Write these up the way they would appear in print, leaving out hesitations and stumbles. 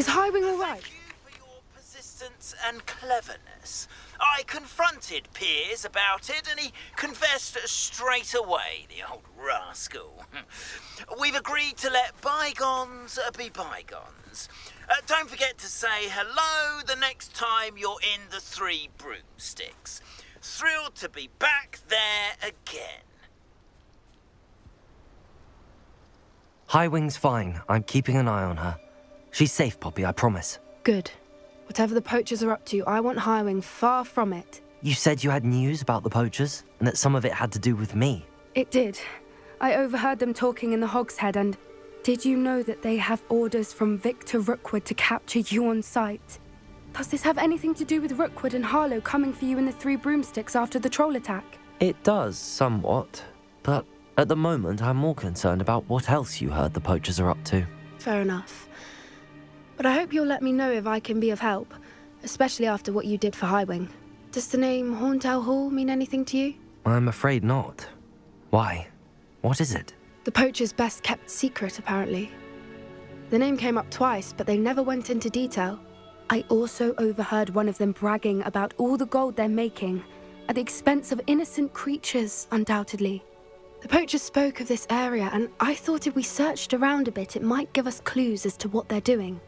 Is Highwing all right? Thank you for your persistence and cleverness. I confronted Piers about it and he confessed straight away, the old rascal. We've agreed to let bygones be bygones. Don't forget to say hello the next time you're in the Three Broomsticks. Thrilled to be back there again. Highwing's fine. I'm keeping an eye on her. She's safe, Poppy, I promise. Good. Whatever the poachers are up to, I want Highwing far from it. You said you had news about the poachers, and that some of it had to do with me. It did. I overheard them talking in the Hogshead, and did you know that they have orders from Victor Rookwood to capture you on sight? Does this have anything to do with Rookwood and Harlow coming for you in the Three Broomsticks after the troll attack? It does, somewhat. But at the moment, I'm more concerned about what else you heard the poachers are up to. Fair enough. But I hope you'll let me know if I can be of help, especially after what you did for Highwing. Does the name Horntail Hall mean anything to you? I'm afraid not. Why? What is it? The poacher's best kept secret, apparently. The name came up twice, but they never went into detail. I also overheard one of them bragging about all the gold they're making, at the expense of innocent creatures, undoubtedly. The poachers spoke of this area, and I thought if we searched around a bit, it might give us clues as to what they're doing.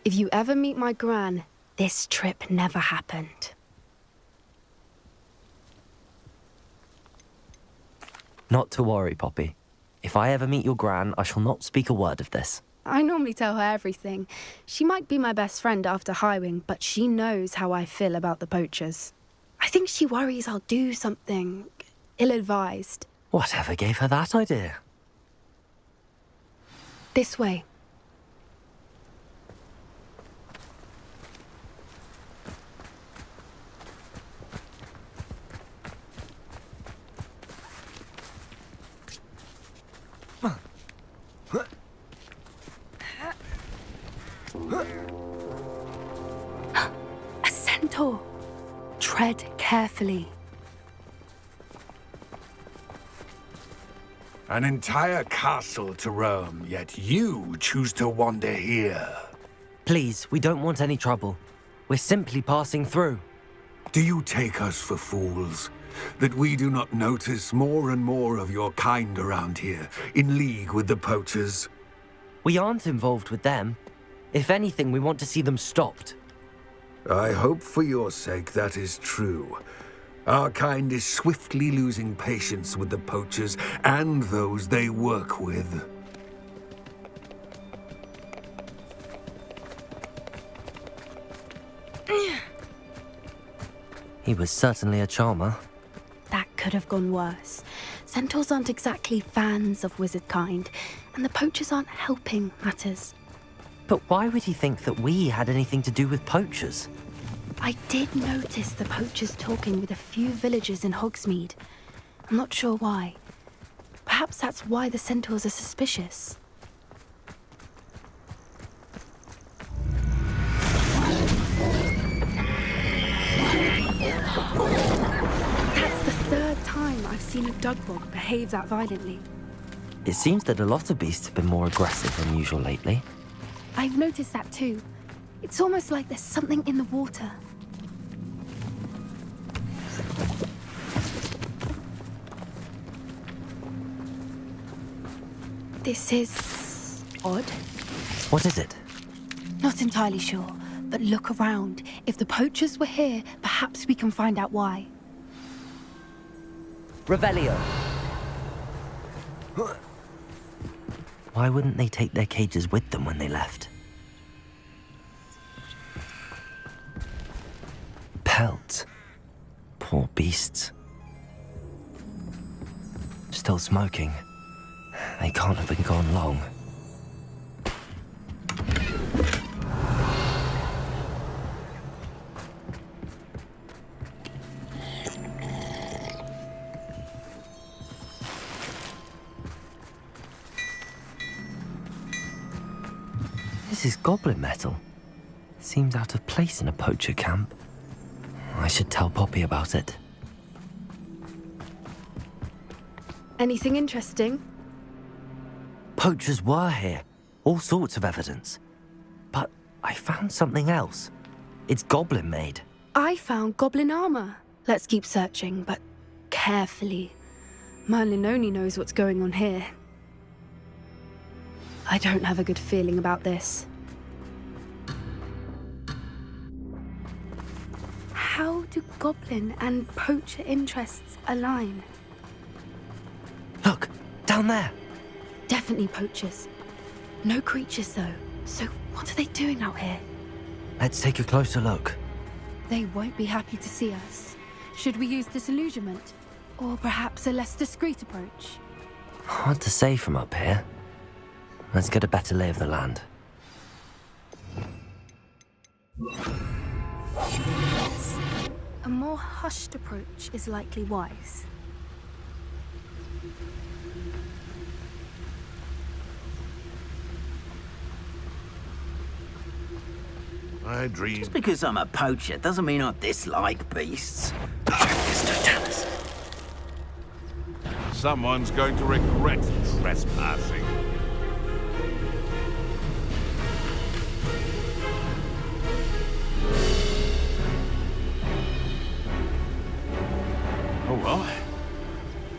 If you ever meet my gran, this trip never happened. Not to worry, Poppy. If I ever meet your gran, I shall not speak a word of this. I normally tell her everything. She might be my best friend after Highwing, but she knows how I feel about the poachers. I think she worries I'll do something ill-advised. Whatever gave her that idea? This way. A centaur. Tread carefully. An entire castle to roam, yet you choose to wander here. Please, we don't want any trouble. We're simply passing through. Do you take us for fools? That we do not notice more and more of your kind around here, in league with the poachers? We aren't involved with them. If anything, we want to see them stopped. I hope for your sake that is true. Our kind is swiftly losing patience with the poachers and those they work with. He was certainly a charmer. That could have gone worse. Centaurs aren't exactly fans of wizard kind, and the poachers aren't helping matters. But why would he think that we had anything to do with poachers? I did notice the poachers talking with a few villagers in Hogsmeade. I'm not sure why. Perhaps that's why the centaurs are suspicious. That's the third time I've seen a dugbog behave that violently. It seems that a lot of beasts have been more aggressive than usual lately. I've noticed that too. It's almost like there's something in the water. This is odd. What is it? Not entirely sure, but look around. If the poachers were here, perhaps we can find out why. Revelio. Why wouldn't they take their cages with them when they left? Pelts. Poor beasts. Still smoking. They can't have been gone long. This is goblin metal. Seems out of place in a poacher camp. I should tell Poppy about it. Anything interesting? Poachers were here. All sorts of evidence. But I found something else. It's goblin made. I found goblin armor. Let's keep searching, but carefully. Merlin only knows what's going on here. I don't have a good feeling about this. How do goblin and poacher interests align? Look, down there. Definitely poachers. No creatures, though. So what are they doing out here? Let's take a closer look. They won't be happy to see us. Should we use disillusionment? Or perhaps a less discreet approach? Hard to say from up here. Let's get a better lay of the land. Yes. A more hushed approach is likely wise. I dream. Just because I'm a poacher doesn't mean I dislike beasts. Someone's going to regret trespassing. Oh well.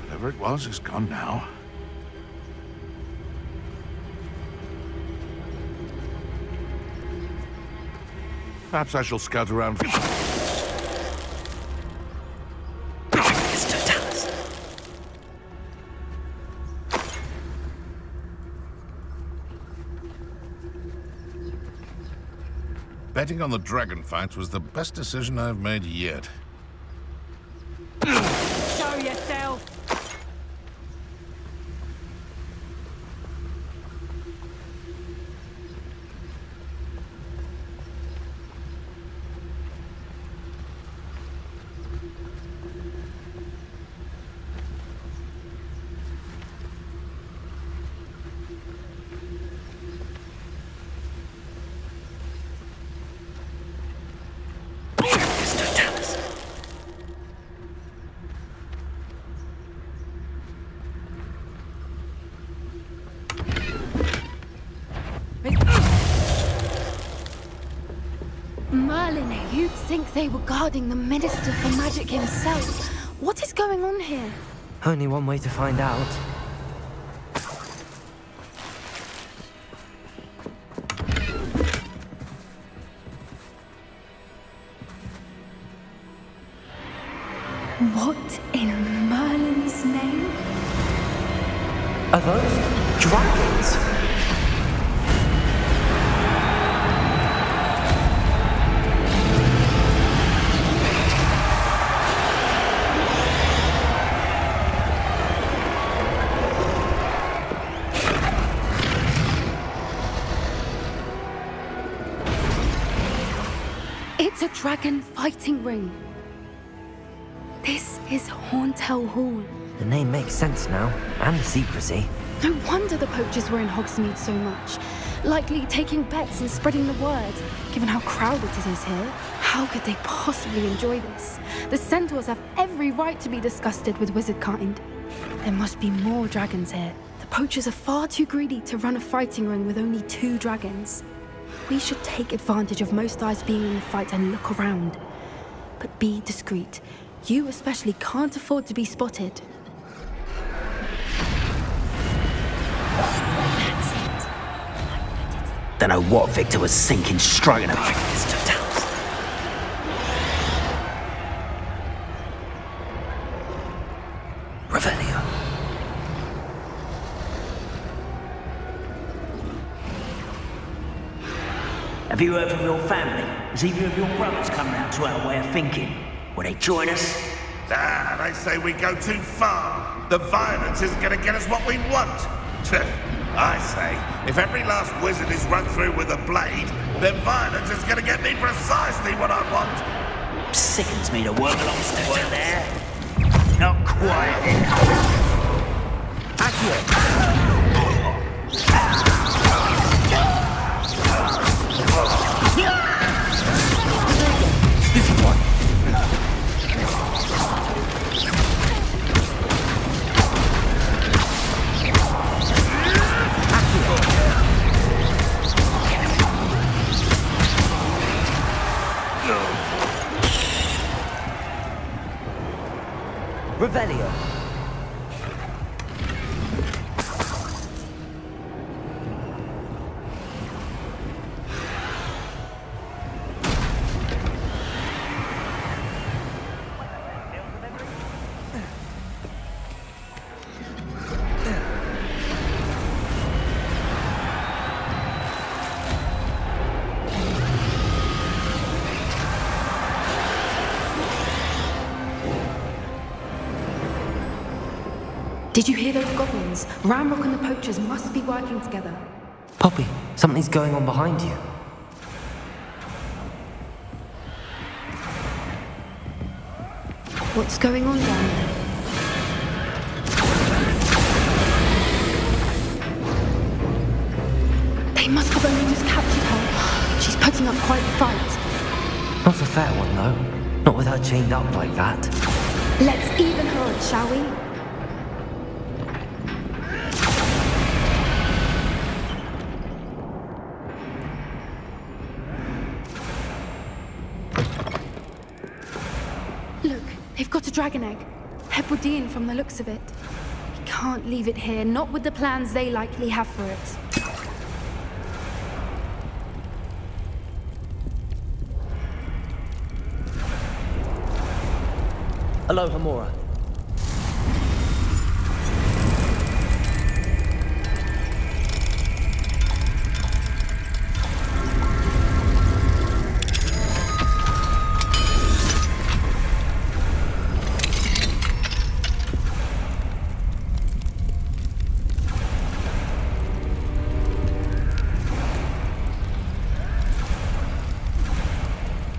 Whatever it was is gone now. Perhaps I shall scout around. Betting on the dragon fight was the best decision I've made yet. Show yourself! Merlin, you'd think they were guarding the Minister for Magic himself. What is going on here? Only one way to find out. What in Merlin's name? Are those dragons? It's a dragon fighting ring. This is Horntail Hall. The name makes sense now, and the secrecy. No wonder the poachers were in Hogsmeade so much. Likely taking bets and spreading the word. Given how crowded it is here, how could they possibly enjoy this? The centaurs have every right to be disgusted with wizard kind. There must be more dragons here. The poachers are far too greedy to run a fighting ring with only 2 dragons. We should take advantage of most eyes being in the fight and look around. But be discreet. You especially can't afford to be spotted. Don't know what Victor was thinking, striking a Revelio. Have you heard from your family? Has either of your brothers come round to our way of thinking? Will they join us? Ah, they say we go too far. The violence isn't going to get us what we want. I say, if every last wizard is run through with a blade, then violence is going to get me precisely what I want. Sickens me to work alongside there. Not quite enough. Stupid one. Did you hear those goblins? Ramrock and the poachers must be working together. Poppy, something's going on behind you. What's going on down there? They must have only just captured her. She's putting up quite the fight. Not a fair one, though. Not with her chained up like that. Let's even her odds, shall we? Look, they've got a dragon egg. Hebridean from the looks of it. We can't leave it here, not with the plans they likely have for it. Hello, Hamura.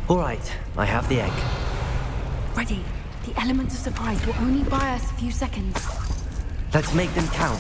All right, I have the egg. Ready. The elements of surprise will only buy us a few seconds. Let's make them count.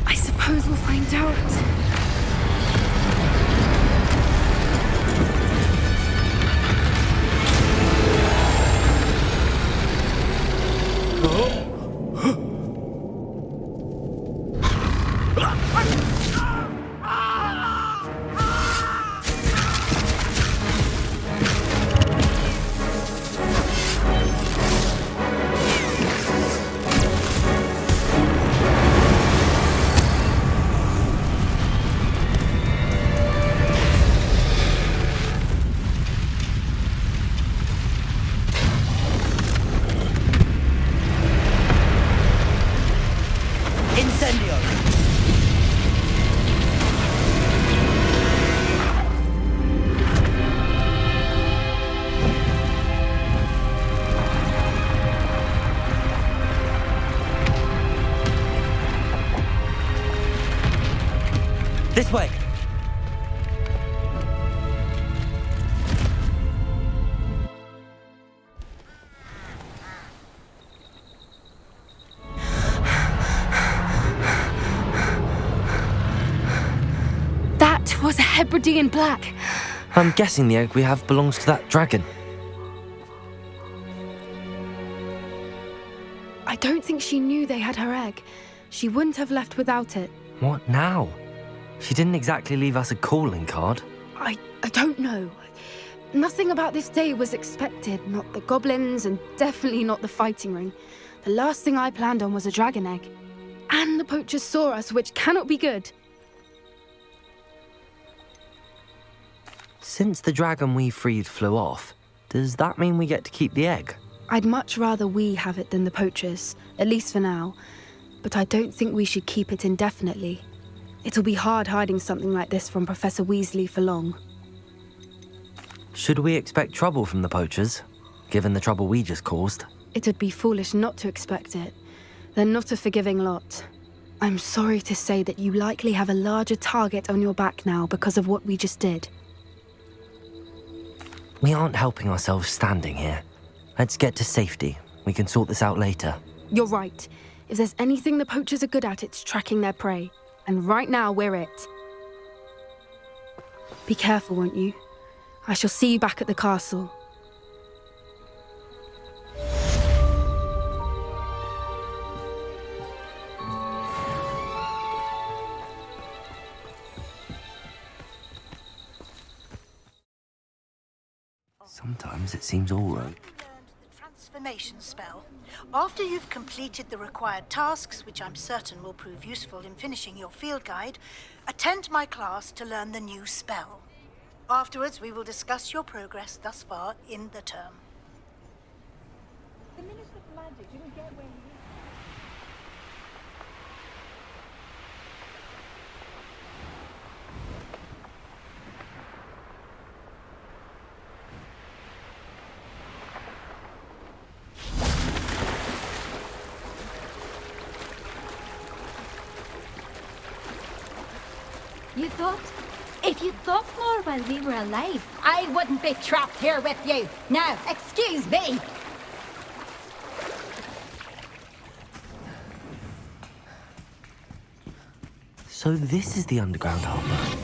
I suppose we'll find out. was a Hebridean black. I'm guessing the egg we have belongs to that dragon. I don't think she knew they had her egg. She wouldn't have left without it. What now? She didn't exactly leave us a calling card. I don't know. Nothing about this day was expected. Not the goblins, and definitely not the fighting ring. The last thing I planned on was a dragon egg. And the poachers saw us, which cannot be good. Since the dragon we freed flew off, does that mean we get to keep the egg? I'd much rather we have it than the poachers, at least for now. But I don't think we should keep it indefinitely. It'll be hard hiding something like this from Professor Weasley for long. Should we expect trouble from the poachers, given the trouble we just caused? It'd be foolish not to expect it. They're not a forgiving lot. I'm sorry to say that you likely have a larger target on your back now because of what we just did. We aren't helping ourselves standing here. Let's get to safety. We can sort this out later. You're right. If there's anything the poachers are good at, it's tracking their prey. And right now, we're it. Be careful, won't you? I shall see you back at the castle. Sometimes it seems all right. Learned the transformation spell. After you've completed the required tasks, which I'm certain will prove useful in finishing your field guide, attend my class to learn the new spell. Afterwards, we will discuss your progress thus far in the term. The Minister for Magic didn't get where he is. You thought? If you thought more while we were alive, I wouldn't be trapped here with you. Now, excuse me. So this is the underground harbour.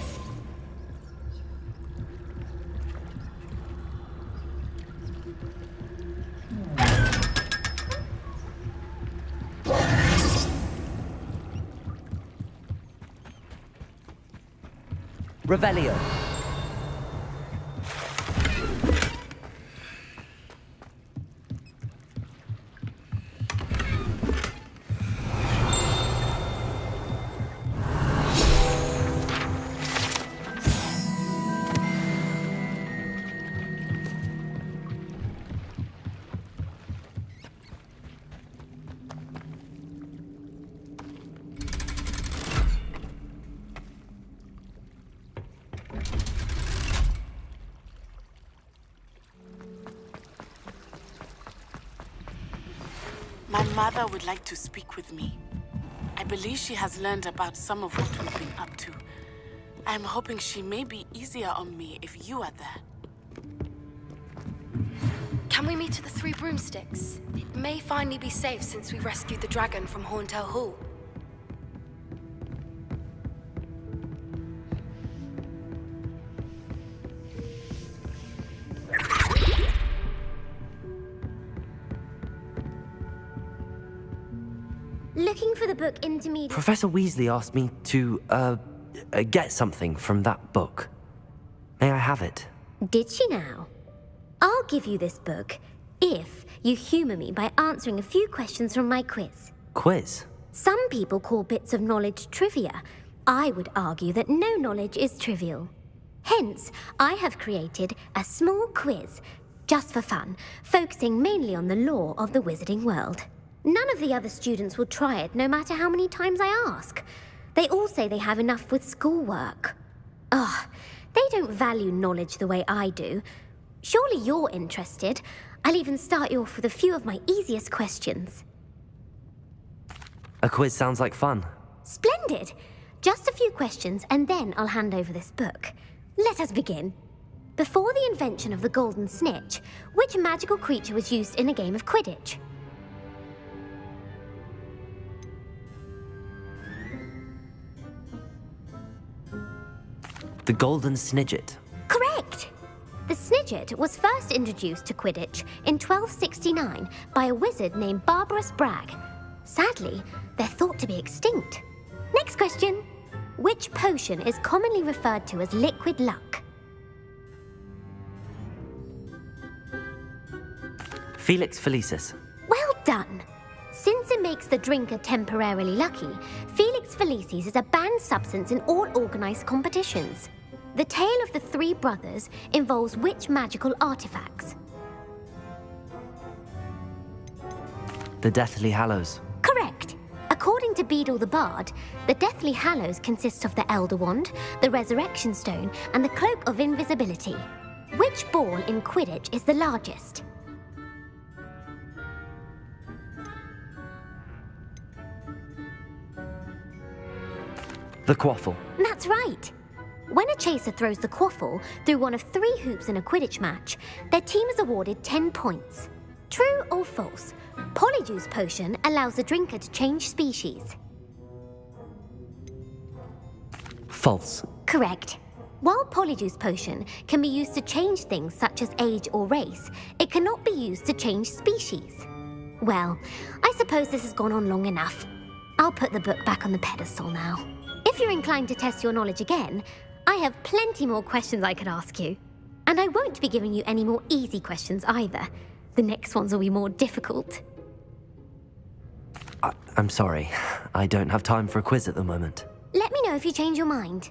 Revelio. My mother would like to speak with me. I believe she has learned about some of what we've been up to. I'm hoping she may be easier on me if you are there. Can we meet at the Three Broomsticks? It may finally be safe since we rescued the dragon from Horntail Hall. Looking for the book Intermediate. Professor Weasley asked me to, get something from that book. May I have it? Did she now? I'll give you this book if you humor me by answering a few questions from my quiz. Quiz? Some people call bits of knowledge trivia. I would argue that no knowledge is trivial. Hence, I have created a small quiz, just for fun, focusing mainly on the lore of the wizarding world. None of the other students will try it, no matter how many times I ask. They all say they have enough with schoolwork. Ugh, they don't value knowledge the way I do. Surely you're interested. I'll even start you off with a few of my easiest questions. A quiz sounds like fun. Splendid! Just a few questions, and then I'll hand over this book. Let us begin. Before the invention of the golden snitch, which magical creature was used in a game of Quidditch? The Golden Snidget. Correct! The Snidget was first introduced to Quidditch in 1269 by a wizard named Barbarous Bragg. Sadly, they're thought to be extinct. Next question. Which potion is commonly referred to as liquid luck? Felix Felicis. Well done! Since it makes the drinker temporarily lucky, Felix Felicis is a banned substance in all organised competitions. The tale of the three brothers involves which magical artifacts? The Deathly Hallows. Correct! According to Beadle the Bard, the Deathly Hallows consists of the Elder Wand, the Resurrection Stone, and the Cloak of Invisibility. Which ball in Quidditch is the largest? The Quaffle. That's right! When a chaser throws the quaffle through one of 3 hoops in a Quidditch match, their team is awarded 10 points. True or false? Polyjuice Potion allows the drinker to change species. False. Correct. While Polyjuice Potion can be used to change things such as age or race, it cannot be used to change species. Well, I suppose this has gone on long enough. I'll put the book back on the pedestal now. If you're inclined to test your knowledge again, I have plenty more questions I could ask you. And I won't be giving you any more easy questions either. The next ones will be more difficult. I'm sorry. I don't have time for a quiz at the moment. Let me know if you change your mind.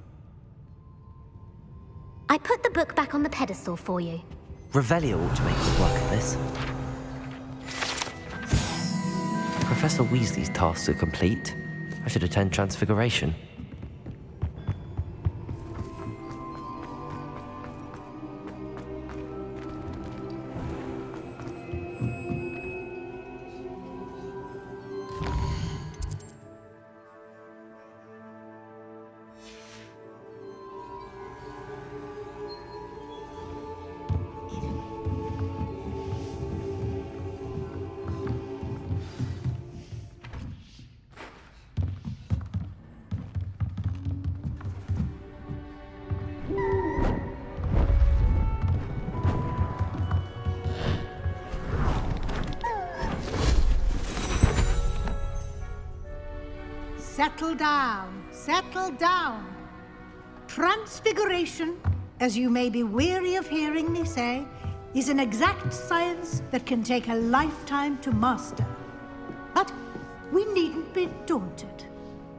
I put the book back on the pedestal for you. Revelio ought to make good work of this. Professor Weasley's tasks are complete. I should attend Transfiguration. Settle down, settle down. Transfiguration, as you may be weary of hearing me say, is an exact science that can take a lifetime to master. But we needn't be daunted.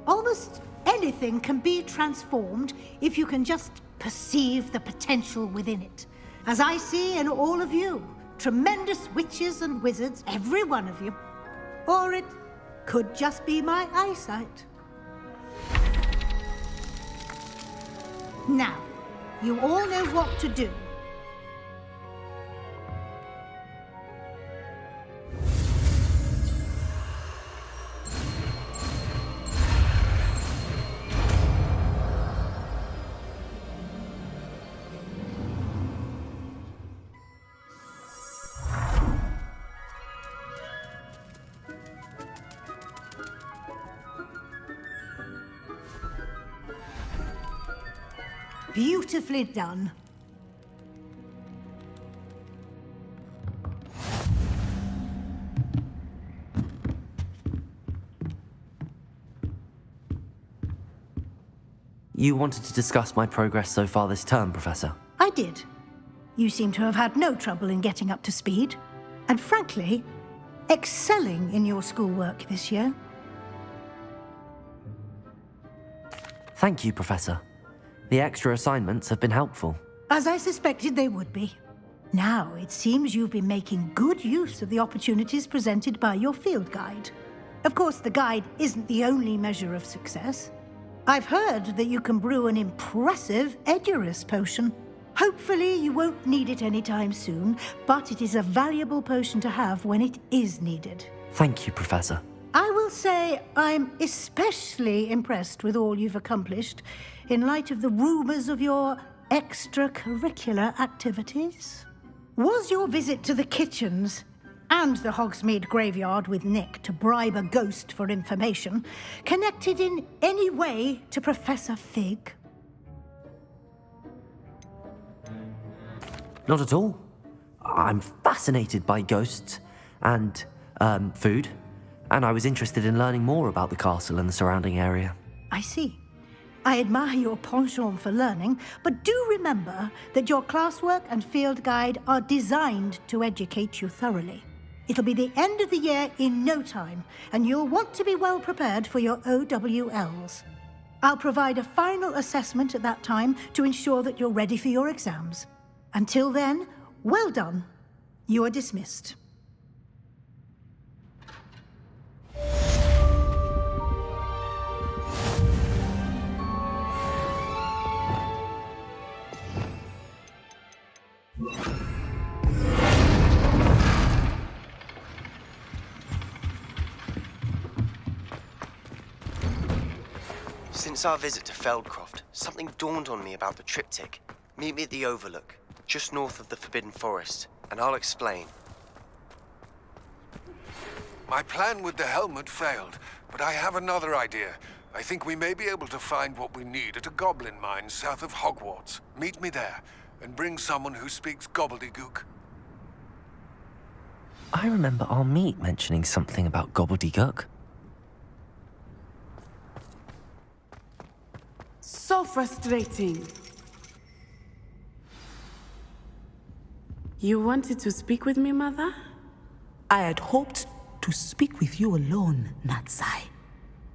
Almost anything can be transformed if you can just perceive the potential within it. As I see in all of you, tremendous witches and wizards, every one of you. Or it could just be my eyesight. Now, you all know what to do. Beautifully done. You wanted to discuss my progress so far this term, Professor. I did. You seem to have had no trouble in getting up to speed. And frankly, excelling in your schoolwork this year. Thank you, Professor. The extra assignments have been helpful. As I suspected they would be. Now, it seems you've been making good use of the opportunities presented by your field guide. Of course, the guide isn't the only measure of success. I've heard that you can brew an impressive Edurus potion. Hopefully, you won't need it anytime soon, but it is a valuable potion to have when it is needed. Thank you, Professor. I will say I'm especially impressed with all you've accomplished in light of the rumors of your extracurricular activities. Was your visit to the kitchens and the Hogsmeade graveyard with Nick to bribe a ghost for information connected in any way to Professor Fig? Not at all. I'm fascinated by ghosts and, food, and I was interested in learning more about the castle and the surrounding area. I see. I admire your penchant for learning, but do remember that your classwork and field guide are designed to educate you thoroughly. It'll be the end of the year in no time, and you'll want to be well prepared for your OWLs. I'll provide a final assessment at that time to ensure that you're ready for your exams. Until then, well done. You are dismissed. Since our visit to Feldcroft, something dawned on me about the triptych. Meet me at the Overlook, just north of the Forbidden Forest, and I'll explain. My plan with the helmet failed, but I have another idea. I think we may be able to find what we need at a goblin mine south of Hogwarts. Meet me there, and bring someone who speaks gobbledygook. I remember our meet mentioning something about gobbledygook. So frustrating. You wanted to speak with me, Mother? I had hoped to speak with you alone, Natsai.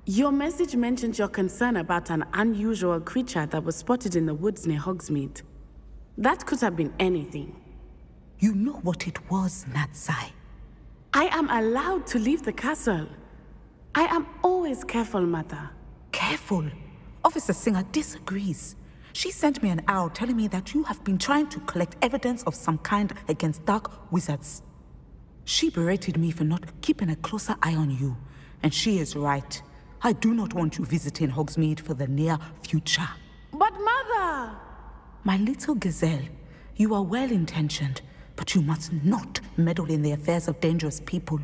Your message mentioned your concern about an unusual creature that was spotted in the woods near Hogsmeade. That could have been anything. You know what it was, Natsai. I am allowed to leave the castle. I am always careful, Mother. Careful? Officer Singer disagrees. She sent me an owl telling me that you have been trying to collect evidence of some kind against dark wizards. She berated me for not keeping a closer eye on you, and she is right. I do not want you visiting Hogsmeade for the near future. But Mother! My little gazelle, you are well-intentioned, but you must not meddle in the affairs of dangerous people.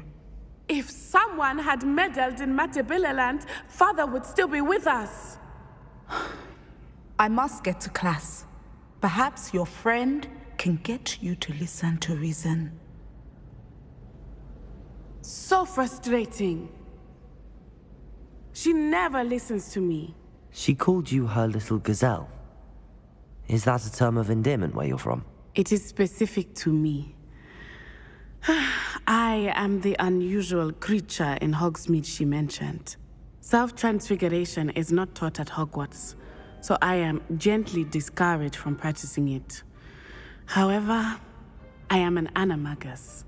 If someone had meddled in Matabeleland, Father would still be with us. I must get to class. Perhaps your friend can get you to listen to reason. So frustrating. She never listens to me. She called you her little gazelle. Is that a term of endearment where you're from? It is specific to me. I am the unusual creature in Hogsmeade she mentioned. Self-transfiguration is not taught at Hogwarts, so I am gently discouraged from practicing it. However, I am an animagus,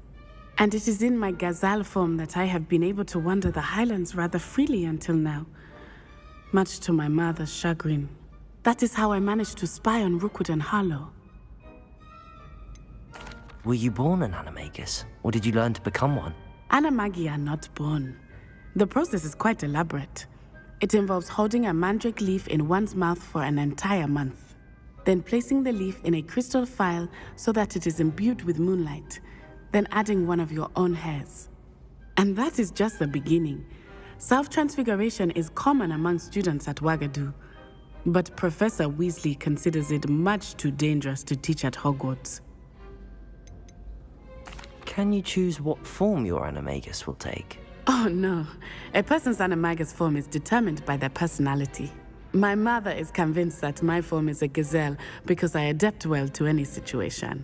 and it is in my gazelle form that I have been able to wander the Highlands rather freely until now, much to my mother's chagrin. That is how I managed to spy on Rookwood and Harlow. Were you born an animagus, or did you learn to become one? Animagi are not born. The process is quite elaborate. It involves holding a mandrake leaf in one's mouth for an entire month, then placing the leaf in a crystal phial so that it is imbued with moonlight, then adding one of your own hairs. And that is just the beginning. Self-transfiguration is common among students at Wagadu, but Professor Weasley considers it much too dangerous to teach at Hogwarts. Can you choose what form your animagus will take? Oh no, a person's animagus form is determined by their personality. My mother is convinced that my form is a gazelle because I adapt well to any situation.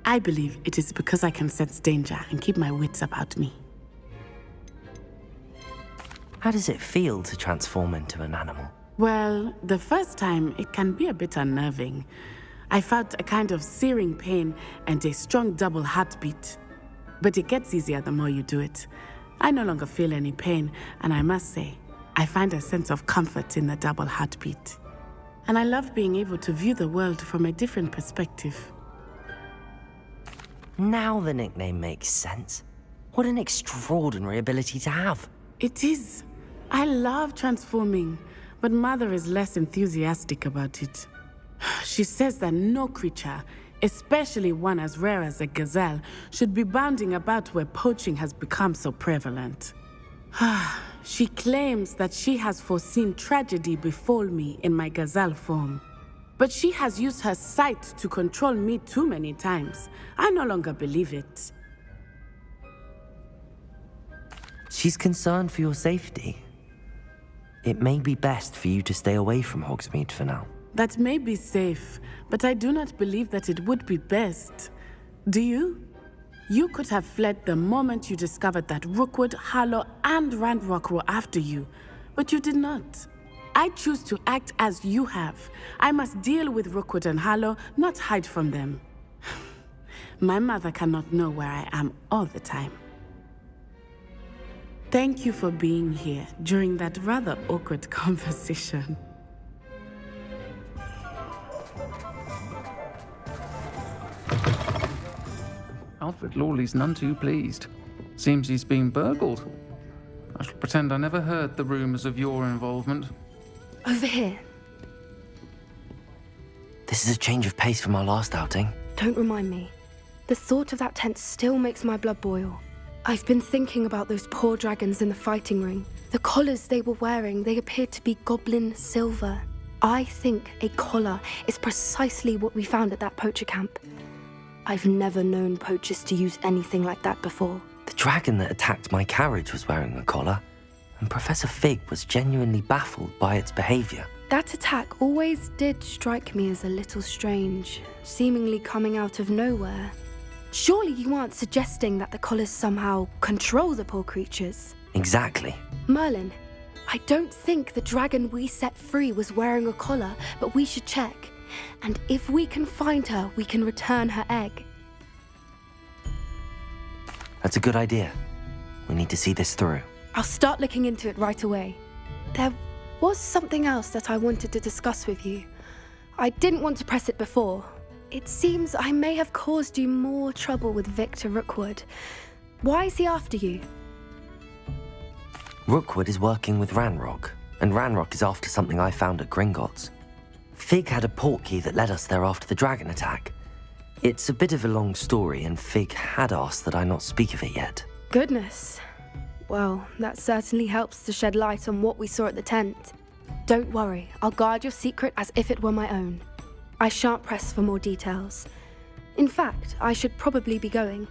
I believe it is because I can sense danger and keep my wits about me. How does it feel to transform into an animal? Well, the first time it can be a bit unnerving. I felt a kind of searing pain and a strong double heartbeat. But it gets easier the more you do it. I no longer feel any pain, and I must say, I find a sense of comfort in the double heartbeat. And I love being able to view the world from a different perspective. Now the nickname makes sense. What an extraordinary ability to have. It is. I love transforming, but Mother is less enthusiastic about it. She says that no creature, especially one as rare as a gazelle, should be bounding about where poaching has become so prevalent. She claims that she has foreseen tragedy befall me in my gazelle form. But she has used her sight to control me too many times. I no longer believe it. She's concerned for your safety. It may be best for you to stay away from Hogsmeade for now. That may be safe, but I do not believe that it would be best. Do you? You could have fled the moment you discovered that Rookwood, Harlow, and Ranrock were after you, but you did not. I choose to act as you have. I must deal with Rookwood and Harlow, not hide from them. My mother cannot know where I am all the time. Thank you for being here during that rather awkward conversation. Alfred Lawley's none too pleased. Seems he's been burgled. I shall pretend I never heard the rumours of your involvement. Over here. This is a change of pace from our last outing. Don't remind me. The thought of that tent still makes my blood boil. I've been thinking about those poor dragons in the fighting ring. The collars they were wearing, they appeared to be goblin silver. I think a collar is precisely what we found at that poacher camp. I've never known poachers to use anything like that before. The dragon that attacked my carriage was wearing a collar, and Professor Fig was genuinely baffled by its behaviour. That attack always did strike me as a little strange, seemingly coming out of nowhere. Surely you aren't suggesting that the collars somehow control the poor creatures? Exactly. Merlin, I don't think the dragon we set free was wearing a collar, but we should check. And if we can find her, we can return her egg. That's a good idea. We need to see this through. I'll start looking into it right away. There was something else that I wanted to discuss with you. I didn't want to press it before. It seems I may have caused you more trouble with Victor Rookwood. Why is he after you? Rookwood is working with Ranrock, and Ranrock is after something I found at Gringotts. Fig had a portkey that led us there after the dragon attack. It's a bit of a long story, and Fig had asked that I not speak of it yet. Goodness. Well, that certainly helps to shed light on what we saw at the tent. Don't worry, I'll guard your secret as if it were my own. I shan't press for more details. In fact, I should probably be going.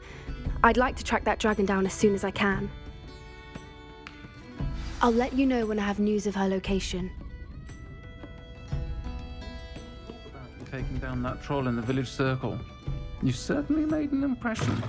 I'd like to track that dragon down as soon as I can. I'll let you know when I have news of her location. Taking down that troll in the village circle. You certainly made an impression.